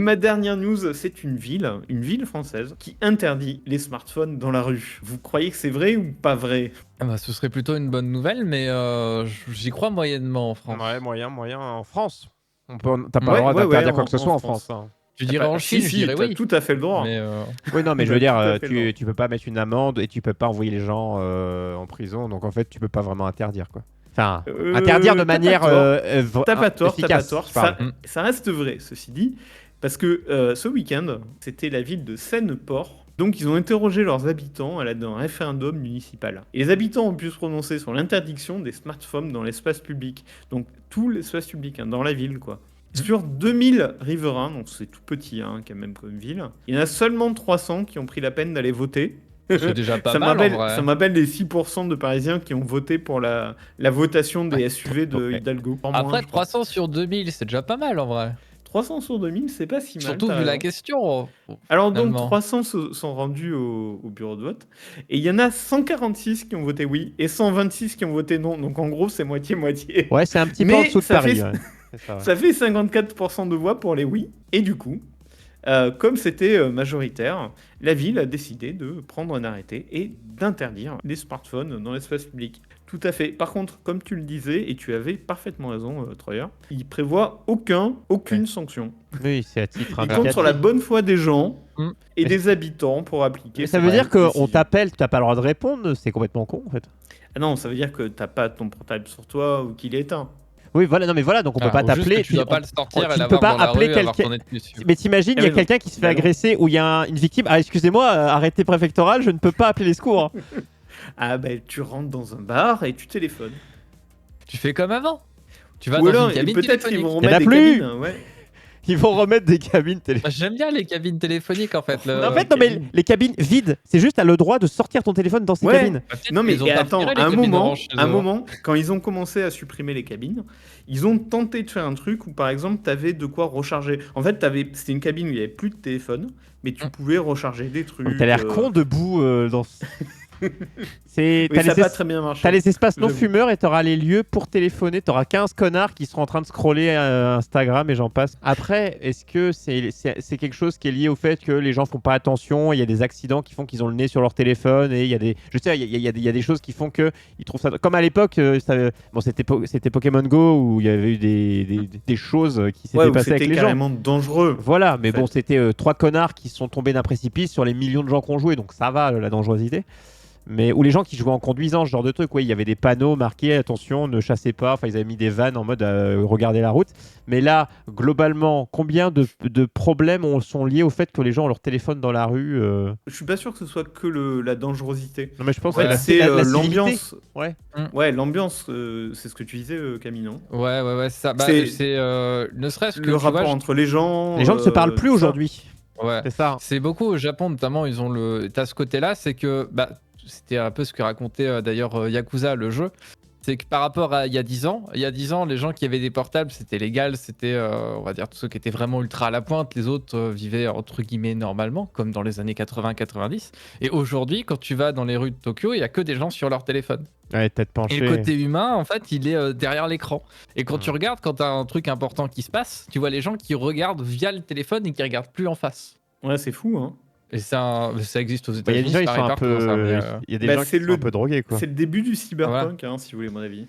ma dernière news, c'est une ville française, qui interdit les smartphones dans la rue. Vous croyez que c'est vrai ou pas vrai? Ah bah, ce serait plutôt une bonne nouvelle, mais j'y crois moyennement en Ouais, France. moyen en France. T'as pas le Ouais, droit ouais, ouais, d'interdire quoi que ce en soit en France. France, hein. Tu dirais en Si, Chine, je dirais t'as oui. tout à fait le droit. Mais Oui, non, mais je T'as veux dire, tout à fait le droit. tu peux pas mettre une amende et tu peux pas envoyer les gens en prison. Donc en fait, tu peux pas vraiment interdire quoi. Enfin, interdire de T'as pas manière tort. T'as pas tort, efficace. je parle. Ça reste vrai, ceci dit, parce que ce week-end, c'était la ville de Seine-Port. Donc, ils ont interrogé leurs habitants à l'aide d'un référendum municipal. Et les habitants ont pu se prononcer sur l'interdiction des smartphones dans l'espace public. Donc, tout l'espace public, hein, dans la ville, quoi. Sur 2000 riverains, donc c'est tout petit, hein, quand même, comme ville, il y en a seulement 300 qui ont pris la peine d'aller voter. c'est déjà pas mal en vrai. Ça m'appelle les 6% de Parisiens qui ont voté pour la votation des SUV de Ouais. Hidalgo. Pas Après, moins, je crois. 300 sur 2000, c'est déjà pas mal en vrai. 300 sur 2000, c'est pas si mal. Surtout t'as vu la raison. question. Alors donc finalement. 300 sont rendus au bureau de vote et il y en a 146 qui ont voté oui et 126 qui ont voté non. Donc en gros c'est moitié-moitié. Ouais, c'est un petit peu Mais en dessous de ça Paris. fait- Ouais. C'est ça, ouais. Ça fait 54% de voix pour les oui et du coup, comme c'était majoritaire, la ville a décidé de prendre un arrêté et d'interdire les smartphones dans l'espace public. Tout à fait. Par contre, comme tu le disais, et tu avais parfaitement raison, Troyer, il prévoit aucune sanction. Oui, c'est à titre Il compte indicatif. sur la bonne foi des gens Mm. et Mais des habitants pour appliquer. Mais ça ces veut dire décisions. qu'on t'appelle, tu n'as pas le droit de répondre, c'est complètement con en fait. Ah non, ça veut dire que t'as pas ton portable sur toi ou qu'il est éteint. Oui, voilà, non mais voilà, donc on peut pas Ou juste t'appeler. que tu dois pas le sortir tu et ne peux l'avoir pas dans la appeler rue, avoir quelqu'un. ton ethnie dessus. Mais t'imagines, il y a non. quelqu'un qui se fait Bah non. agresser ou il y a une victime. Ah, excusez-moi, arrêté préfectoral, je ne peux pas appeler les secours. Ah ben tu rentres dans un bar et tu téléphones. Tu fais comme avant. Tu vas Ou dans alors, une cabine peut-être qu'ils téléphonique. vont Il y en a remettre des plus. cabines. Ouais. Ils vont remettre des cabines téléphoniques. Bah, j'aime bien les cabines téléphoniques en fait. En fait, non, mais cabines. les cabines vides, c'est juste t'as le droit de sortir ton téléphone dans ces Ouais. cabines. Bah, peut-être Non mais qu'ils ont et pas attends, retiré les un cabines moment, oranges chez eux, hein. quand ils ont commencé à supprimer les cabines, ils ont tenté de faire un truc où par exemple t'avais de quoi recharger. En fait, c'était une cabine où il y avait plus de téléphone, mais tu pouvais recharger des trucs. Donc, t'as l'air con debout dans. Oui, T'as ça a les, pas très bien marché. t'as les espaces non J'avoue. fumeurs et t'auras les lieux pour téléphoner. T'auras 15 connards qui seront en train de scroller Instagram et j'en passe. Après, est-ce que c'est quelque chose qui est lié au fait que les gens font pas attention, il y a des accidents qui font qu'ils ont le nez sur leur téléphone et il y a des, je sais, il y a des choses qui font que ils trouvent ça. Comme à l'époque, bon, c'était Pokémon Go où il y avait eu des choses qui s'étaient Ouais, où passées avec c'était les gens. carrément dangereux. Voilà, mais en fait. bon, c'était 3 connards qui sont tombés d'un précipice sur les millions de gens qui ont joué, donc ça va la dangerosité. Mais ou les gens qui jouaient en conduisant, ce genre de truc, ouais, il y avait des panneaux marqués attention, ne chassez pas. Enfin, ils avaient mis des vannes en mode regardez la route. Mais là, globalement, combien de problèmes sont liés au fait que les gens ont leur téléphone dans la rue Je suis pas sûr que ce soit que la dangerosité. Non, mais je pense Ouais, que c'est la l'ambiance. Ouais. Ouais, l'ambiance, c'est ce que tu disais, Camille, non? Ouais, c'est ça. Bah, C'est c'est ne serait-ce que Le tu vois, rapport entre les gens. Les gens ne se parlent plus ça. aujourd'hui. Ouais. C'est ça. C'est beaucoup au Japon notamment, ils ont t'as ce côté-là, c'est que c'était un peu ce que racontait d'ailleurs Yakuza le jeu. C'est que par rapport à il y a 10 ans, les gens qui avaient des portables, c'était légal, c'était on va dire tous ceux qui étaient vraiment ultra à la pointe, les autres vivaient entre guillemets normalement, comme dans les années 80-90. Et aujourd'hui, quand tu vas dans les rues de Tokyo, il y a que des gens sur leur téléphone. Ouais, tête penchée. Et le côté humain, en fait, il est derrière l'écran. Et quand tu regardes, quand t'as un truc important qui se passe, tu vois les gens qui regardent via le téléphone et qui regardent plus en face. Ouais, c'est fou, hein. Et ça existe aux Il y a États-Unis. des gens, ils c'est sont pareil un partout, ça, peu. mais, Il y a des Bah, gens qui sont un peu drogués, quoi. C'est le début du cyberpunk, hein, si vous voulez mon avis.